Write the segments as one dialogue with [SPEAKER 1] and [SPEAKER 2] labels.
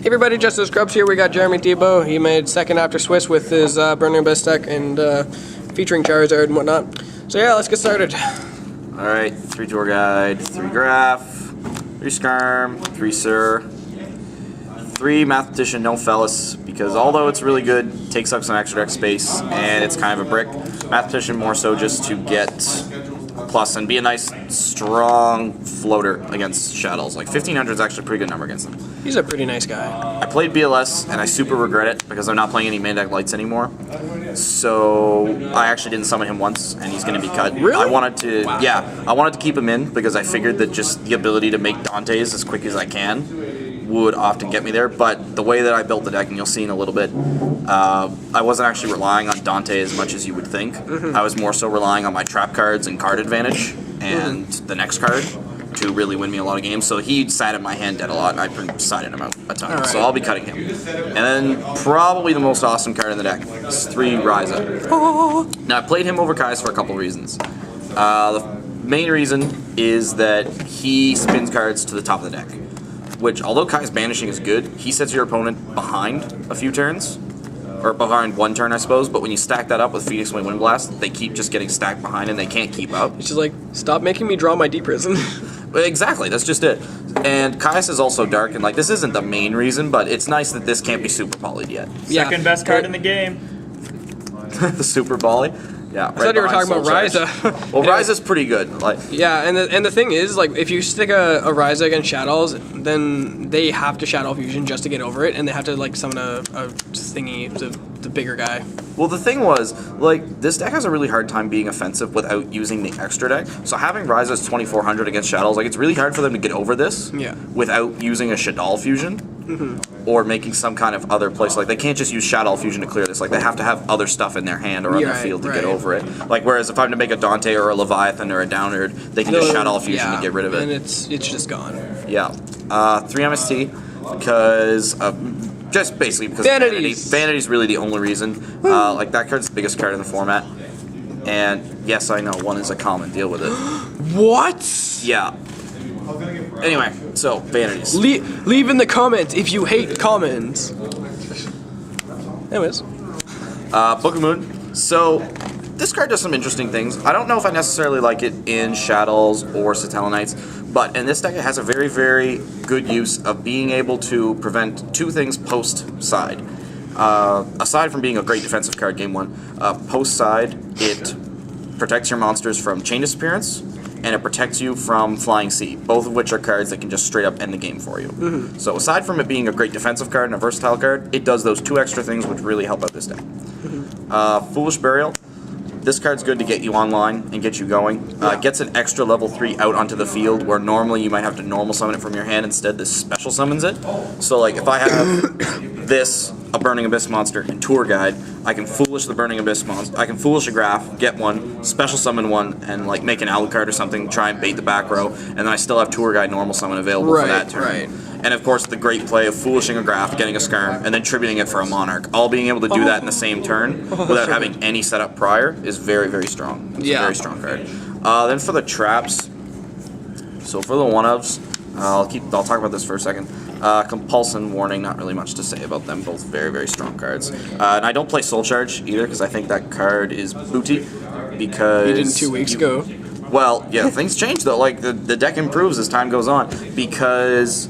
[SPEAKER 1] Hey everybody, Justice Scrubs here. We got Jeremy Debo. He made second after Swiss with his Burning Abyss deck and featuring Charizard and whatnot. So yeah, let's get started.
[SPEAKER 2] Alright, 3 Tour Guide, 3 Graph, 3 Skarm, 3 Sir, 3 Mathematician, no Fellas, because although it's really good, it takes up some extra deck space, and it's kind of a brick. Mathematician more so just to get plus and be a nice, strong floater against Shadows. Like 1500 is actually a pretty good number against them.
[SPEAKER 1] He's a pretty nice guy.
[SPEAKER 2] I played BLS, and I super regret it, because I'm not playing any main deck lights anymore. So I actually didn't summon him once, and he's going to be cut.
[SPEAKER 1] Really?
[SPEAKER 2] I wanted to keep him in, because I figured that just the ability to make Dante's as quick as I can would often get me there, but the way that I built the deck, and you'll see in a little bit, I wasn't actually relying on Dante as much as you would think. I was more so relying on my trap cards and card advantage, and the next card to really win me a lot of games. So he sat in my hand dead a lot, and I sided him out a ton.
[SPEAKER 1] Right.
[SPEAKER 2] So I'll be cutting him. And then probably the most awesome card in the deck is 3 Ryza. Now I played him over Kai's for a couple reasons. The main reason is that he spins cards to the top of the deck, which, although Kai's banishing is good, he sets your opponent behind a few turns, or behind one turn, I suppose, but when you stack that up with Phoenix Wing Wind Blast, they keep just getting stacked behind and they can't keep up.
[SPEAKER 1] It's just like, stop making me draw my Deep Prison.
[SPEAKER 2] Exactly, that's just it. And Kai's is also dark, and like, this isn't the main reason, but it's nice that this can't be super polyed yet.
[SPEAKER 1] Yeah.
[SPEAKER 3] Second best card in the game.
[SPEAKER 2] The super poly? Yeah.
[SPEAKER 1] I thought you were talking about Ryza.
[SPEAKER 2] Well, Ryza's pretty good. Like,
[SPEAKER 1] yeah, and the thing is, like, if you stick a Ryza against Shadows, then they have to Shadow Fusion just to get over it, and they have to, like, summon a thingy, the bigger guy.
[SPEAKER 2] well, the thing was, like, this deck has a really hard time being offensive without using the extra deck. So having Ryza's 2400 against Shadows, like, it's really hard for them to get over this without using a Shaddoll Fusion. Or making some kind of other place. Like, they can't just use Shadow Fusion to clear this. Like, they have to have other stuff in their hand or on their field to get over it. Like, whereas if I'm to make a Dante or a Leviathan or a Downerd, they can just Shadow Fusion to get rid of it.
[SPEAKER 1] And it's just gone.
[SPEAKER 2] Yeah. 3 MST, because just basically because vanity. Vanity's really the only reason. Like, that card's the biggest card in the format. And yes, I know, 1 is a common. Deal with it.
[SPEAKER 1] What?
[SPEAKER 2] Yeah. Anyway, so vanities.
[SPEAKER 1] Leave in the comments if you hate commons. Anyways.
[SPEAKER 2] Book of Moon. So, this card does some interesting things. I don't know if I necessarily like it in Shadows or Satellanites, but in this deck it has a very, very good use of being able to prevent 2 things post-side. Aside from being a great defensive card game 1, post-side it protects your monsters from chain disappearance, and it protects you from Flying Sea, both of which are cards that can just straight up end the game for you. So aside from it being a great defensive card and a versatile card, it does those 2 extra things which really help out this deck. Foolish Burial. This card's good to get you online and get you going. Gets an extra level 3 out onto the field, where normally you might have to normal summon it from your hand. Instead, this special summons it. So, like, if I have this, a Burning Abyss monster, in Tour Guide, I can Foolish the Burning Abyss monster. I can Foolish a Graph, get 1, special summon 1, and, like, make an Alucard or something, try and bait the back row, and then I still have Tour Guide normal summon available for that turn. And of course, the great play of Foolishing a Graph, getting a Skarm, and then tributing it for a Monarch. All being able to do that in the same turn without having any setup prior is very, very strong. It's a very strong card. Then for the traps, so for the one-ofs, I'll talk about this for a second. Compulsion, Warning, not really much to say about them. Both very, very strong cards. And I don't play Soul Charge either, because I think that card is booty. Because
[SPEAKER 1] You didn't 2 weeks ago.
[SPEAKER 2] Well, yeah, things change though. Like, the deck improves as time goes on, because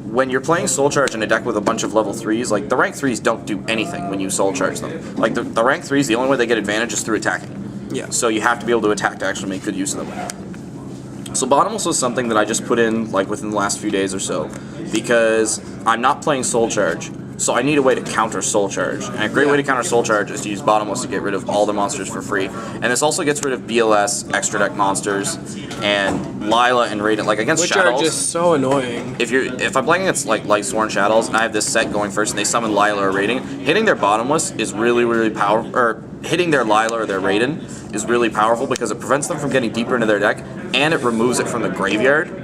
[SPEAKER 2] when you're playing Soul Charge in a deck with a bunch of level 3s, like, the rank 3s don't do anything when you Soul Charge them. Like, the rank 3s, the only way they get advantage is through attacking.
[SPEAKER 1] Yeah.
[SPEAKER 2] So you have to be able to attack to actually make good use of them. So Bottomless was something that I just put in, like, within the last few days or so, because I'm not playing Soul Charge, so I need a way to counter Soul Charge. And a great way to counter Soul Charge is to use Bottomless to get rid of all the monsters for free. And this also gets rid of BLS, extra deck monsters, and Lila and Radiant. Like, against Shadows,
[SPEAKER 1] Which are just so annoying.
[SPEAKER 2] If I'm playing against, like, Lightsworn Shadows, and I have this set going first, and they summon Lila or Radiant, hitting their Bottomless is really, really powerful, or hitting their Lila or their Raiden is really powerful, because it prevents them from getting deeper into their deck, and it removes it from the graveyard,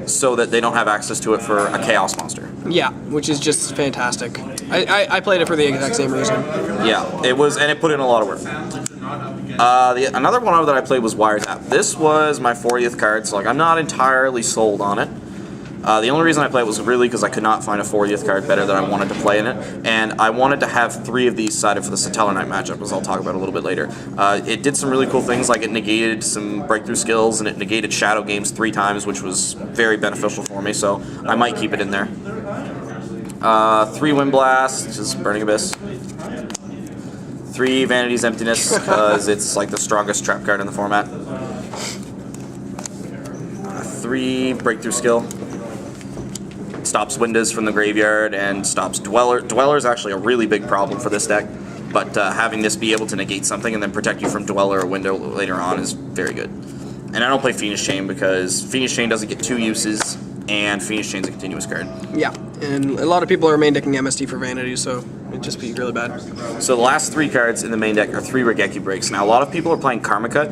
[SPEAKER 2] so that they don't have access to it for a Chaos monster.
[SPEAKER 1] Yeah, which is just fantastic. I played it for the exact same reason.
[SPEAKER 2] Yeah, it was, and it put in a lot of work. Another one that I played was Wiretap. This was my 40th card, so, like, I'm not entirely sold on it. The only reason I play it was really because I could not find a 40th card better that I wanted to play in it, and I wanted to have 3 of these sided for the Satellarknight matchup, as I'll talk about a little bit later. It did some really cool things, like it negated some breakthrough skills, and it negated Shadow Games 3 times, which was very beneficial for me, so I might keep it in there. 3 Wind Blast, which is Burning Abyss. 3 Vanity's Emptiness, because it's like the strongest trap card in the format. 3 Breakthrough Skill. Stops Windas from the graveyard and stops Dweller. Dweller is actually a really big problem for this deck, but having this be able to negate something and then protect you from Dweller or Window later on is very good. And I don't play Phoenix Chain because Phoenix Chain doesn't get 2 uses, and Phoenix Chain's a continuous card.
[SPEAKER 1] Yeah, and a lot of people are main decking MST for Vanity, so it'd just be really bad.
[SPEAKER 2] So the last 3 cards in the main deck are 3 Raigeki Breaks. Now, a lot of people are playing Karma Cut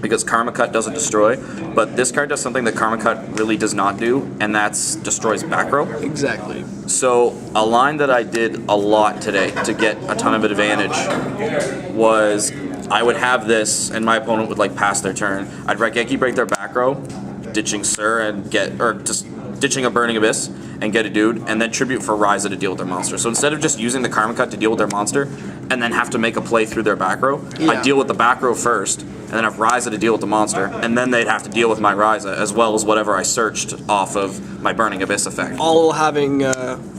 [SPEAKER 2] because Karma Cut doesn't destroy, but this card does something that Karma Cut really does not do, and that's destroys back row.
[SPEAKER 1] Exactly.
[SPEAKER 2] So a line that I did a lot today to get a ton of advantage was I would have this, and my opponent would like pass their turn. I'd Raigeki Break their back row, ditching Sir and get, or just ditching a Burning Abyss and get a dude, and then Tribute for Ryza to deal with their monster. So instead of just using the Karma Cut to deal with their monster and then have to make a play through their back row, I deal with the back row first, and then have Ryza to deal with the monster, and then they'd have to deal with my Ryza as well as whatever I searched off of my Burning Abyss effect.
[SPEAKER 1] All having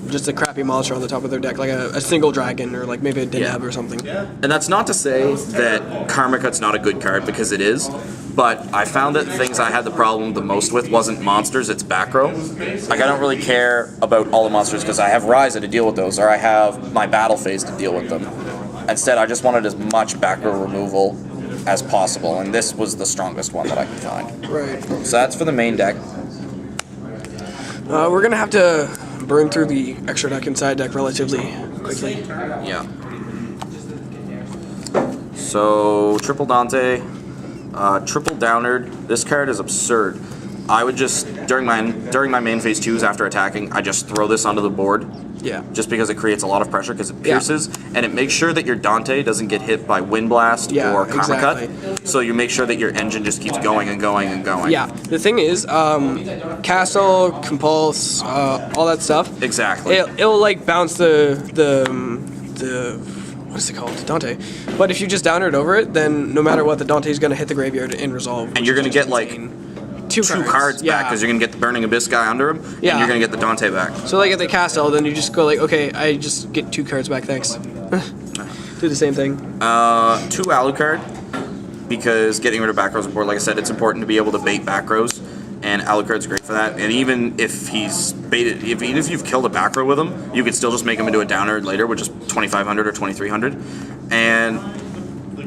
[SPEAKER 1] just a crappy monster on the top of their deck, like a single dragon or like maybe a Deneb or something.
[SPEAKER 2] And that's not to say that Karma Cut's not a good card, because it is, but I found that the things I had the problem the most with wasn't monsters, it's back row. Like, I don't really care about all the monsters because I have Ryza to deal with those, or I have my Battle Phase to deal with them. Instead, I just wanted as much back row removal as possible, and this was the strongest one that I could find.
[SPEAKER 1] Right.
[SPEAKER 2] So that's for the main deck.
[SPEAKER 1] We're gonna have to burn through the extra deck and side deck relatively quickly.
[SPEAKER 2] Yeah. So, Triple Dante, Triple Downerd. This card is absurd. I would just, during my main phase 2s after attacking, I just throw this onto the board.
[SPEAKER 1] Yeah.
[SPEAKER 2] Just because it creates a lot of pressure because it pierces, and it makes sure that your Dante doesn't get hit by Wind Blast or Karma Cut. So you make sure that your engine just keeps going and going and going.
[SPEAKER 1] Yeah. The thing is, Castle, Compulse, all that stuff.
[SPEAKER 2] Exactly.
[SPEAKER 1] It'll like bounce the what is it called? Dante. But if you just downer it over it, then no matter what, the Dante is gonna hit the graveyard in resolve.
[SPEAKER 2] And you're gonna get like two cards back because you're gonna get the Burning Abyss guy under him, and you're gonna get the Dante back.
[SPEAKER 1] So like at the castle, then you just go like, okay, I just get 2 cards back, thanks. Do the same thing.
[SPEAKER 2] 2 Alucard, because getting rid of back rows on board, like I said, it's important to be able to bait back rows, and Alucard's great for that. And even if he's baited, even if you've killed a back row with him, you could still just make him into a downer later, which is 2,500 or 2,300. And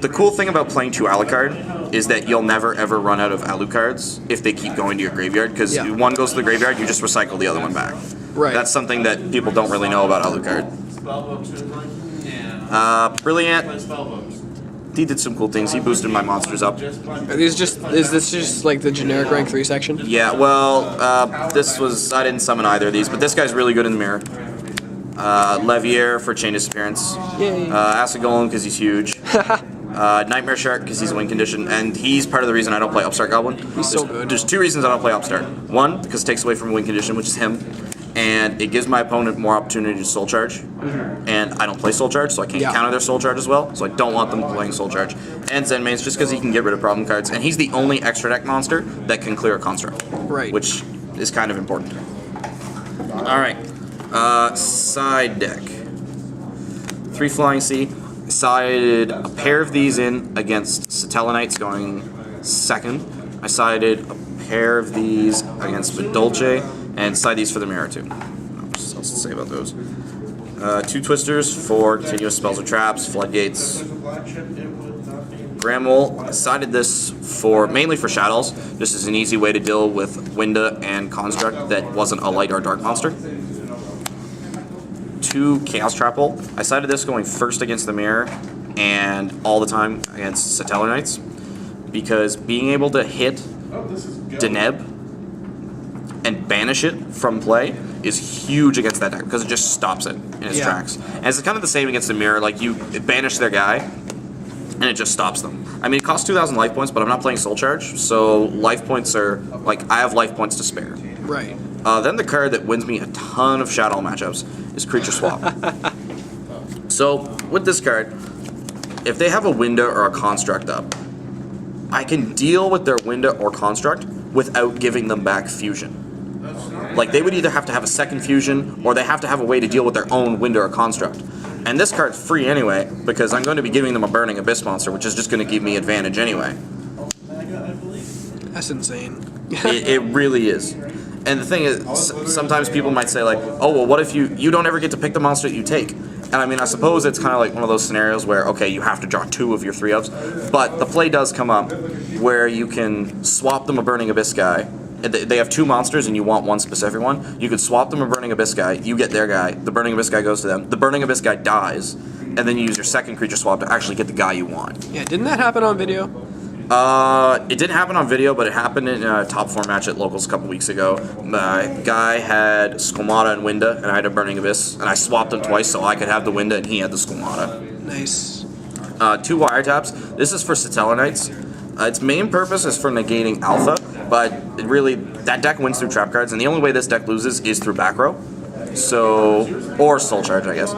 [SPEAKER 2] the cool thing about playing 2 Alucard is that you'll never ever run out of Alucards if they keep going to your graveyard, because one goes to the graveyard, you just recycle the other one back.
[SPEAKER 1] Right.
[SPEAKER 2] That's something that people don't really know about Alucard. Brilliant. He did some cool things. He boosted my monsters up.
[SPEAKER 1] Is this just like the generic rank 3 section?
[SPEAKER 2] Yeah, well, this was, I didn't summon either of these, but this guy's really good in the mirror. Levier for Chain Disappearance.
[SPEAKER 1] Yay.
[SPEAKER 2] Acid Golem because he's huge. Nightmare Shark because he's a win condition, and he's part of the reason I don't play Upstart Goblin.
[SPEAKER 1] He's so good.
[SPEAKER 2] There's 2 reasons I don't play Upstart. One, because it takes away from a win condition, which is him, and it gives my opponent more opportunity to Soul Charge, and I don't play Soul Charge, so I can't counter their Soul Charge as well, so I don't want them playing Soul Charge. And Zenmain's just because he can get rid of problem cards, and he's the only extra deck monster that can clear a Construct.
[SPEAKER 1] Right.
[SPEAKER 2] Which is kind of important. Alright. Side deck. 3 Flying Sea. Sided a pair of these in against Satellarknights going second. I sided a pair of these against Vidolce, and side these for the mirror too. What else to say about those? 2 Twisters for continuous spells or traps, Floodgates. Gramwol, I sided this for mainly for Shadows. This is an easy way to deal with Winda and Construct that wasn't a light or dark monster. 2 Chaos Trapple. I sided this going first against the mirror and all the time against Satellarknights, because being able to hit Deneb and banish it from play is huge against that deck, because it just stops it in its tracks. And it's kind of the same against the mirror, like you banish their guy and it just stops them. I mean, it costs 2,000 life points, but I'm not playing Soul Charge, so life points are, like, I have life points to spare.
[SPEAKER 1] Right.
[SPEAKER 2] Then the card that wins me a ton of Shadow matchups is Creature Swap. So with this card, if they have a Winda or a Construct up, I can deal with their Winda or Construct without giving them back Fusion. Like, they would either have to have a second Fusion, or they have to have a way to deal with their own Winda or Construct. And this card's free anyway, because I'm going to be giving them a Burning Abyss monster, which is just going to give me advantage anyway.
[SPEAKER 1] That's insane.
[SPEAKER 2] It really is. And the thing is, sometimes people might say, like, oh, well, what if you don't ever get to pick the monster that you take? And I mean, I suppose it's kind of like one of those scenarios where, okay, you have to draw 2 of your 3 ofs, but the play does come up where you can swap them a Burning Abyss guy. They have 2 monsters and you want one specific one. You could swap them a Burning Abyss guy, you get their guy, the Burning Abyss guy goes to them, the Burning Abyss guy dies, and then you use your second creature swap to actually get the guy you want.
[SPEAKER 1] Yeah, didn't that happen on video?
[SPEAKER 2] It didn't happen on video, but it happened in a top 4 match at Locals a couple weeks ago. My guy had Squamata and Winda, and I had a Burning Abyss, and I swapped them twice so I could have the Winda and he had the Squamata.
[SPEAKER 1] Nice.
[SPEAKER 2] 2 wiretaps. This is for Satellanites. Its main purpose is for negating Alpha, but really, that deck wins through trap cards, and the only way this deck loses is through back row. So, or Soul Charge, I guess.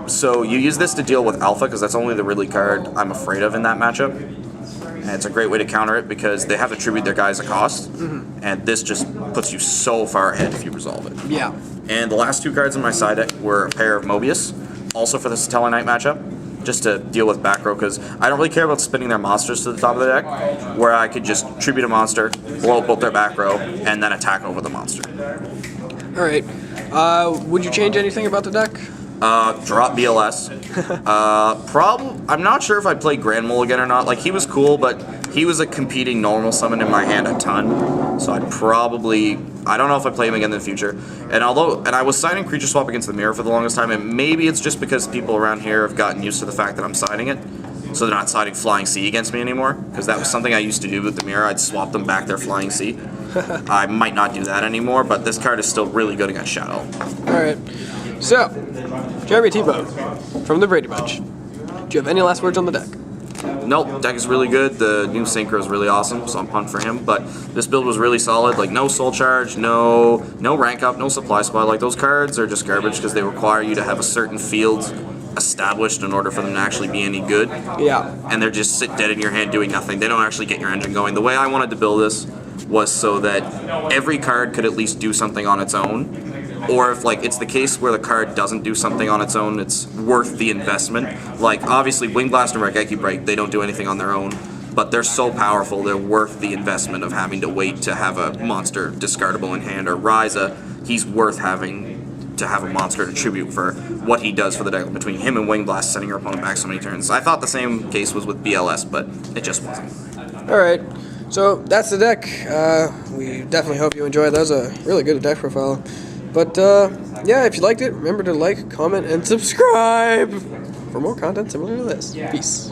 [SPEAKER 2] So you use this to deal with Alpha, because that's only the really card I'm afraid of in that matchup. And it's a great way to counter it, because they have to tribute their guys a cost, and this just puts you so far ahead if you resolve it.
[SPEAKER 1] Yeah.
[SPEAKER 2] And the last 2 cards in my side deck were a pair of Mobius, also for the Satellite matchup, just to deal with back row, because I don't really care about spinning their monsters to the top of the deck, where I could just tribute a monster, blow up both their back row, and then attack over the monster.
[SPEAKER 1] Alright. Would you change anything about the deck?
[SPEAKER 2] Drop BLS. I'm not sure if I'd play Grand Mulligan or not. Like, he was cool, but he was a competing normal summon in my hand a ton. So I don't know if I play him again in the future. And I was signing Creature Swap against the Mirror for the longest time, and maybe it's just because people around here have gotten used to the fact that I'm signing it. So they're not signing Flying Sea against me anymore, because that was something I used to do with the Mirror. I'd swap them back their Flying Sea. I might not do that anymore, but this card is still really good against Shadow.
[SPEAKER 1] Alright. So, Jeremy T-Bone from the Brady Bunch. Do you have any last words on the deck?
[SPEAKER 2] Nope, deck is really good. The new Synchro is really awesome, so I'm pumped for him. But this build was really solid. Like, no Soul Charge, no rank up, no Supply Squad. Like, those cards are just garbage because they require you to have a certain field established in order for them to actually be any good.
[SPEAKER 1] Yeah.
[SPEAKER 2] And they're just sit dead in your hand doing nothing. They don't actually get your engine going. The way I wanted to build this was so that every card could at least do something on its own. Or if, like, it's the case where the card doesn't do something on its own, it's worth the investment. Like, obviously, Wing Blast and Raigeki Break, they don't do anything on their own, but they're so powerful, they're worth the investment of having to wait to have a monster discardable in hand. Or Ryza, he's worth having to have a monster to tribute for what he does for the deck. Between him and Wing Blast, setting your opponent back so many turns. I thought the same case was with BLS, but it just wasn't.
[SPEAKER 1] Alright. So, that's the deck. We definitely hope you enjoyed. That was a really good deck profile. But, yeah, if you liked it, remember to like, comment, and subscribe for more content similar to this. Peace.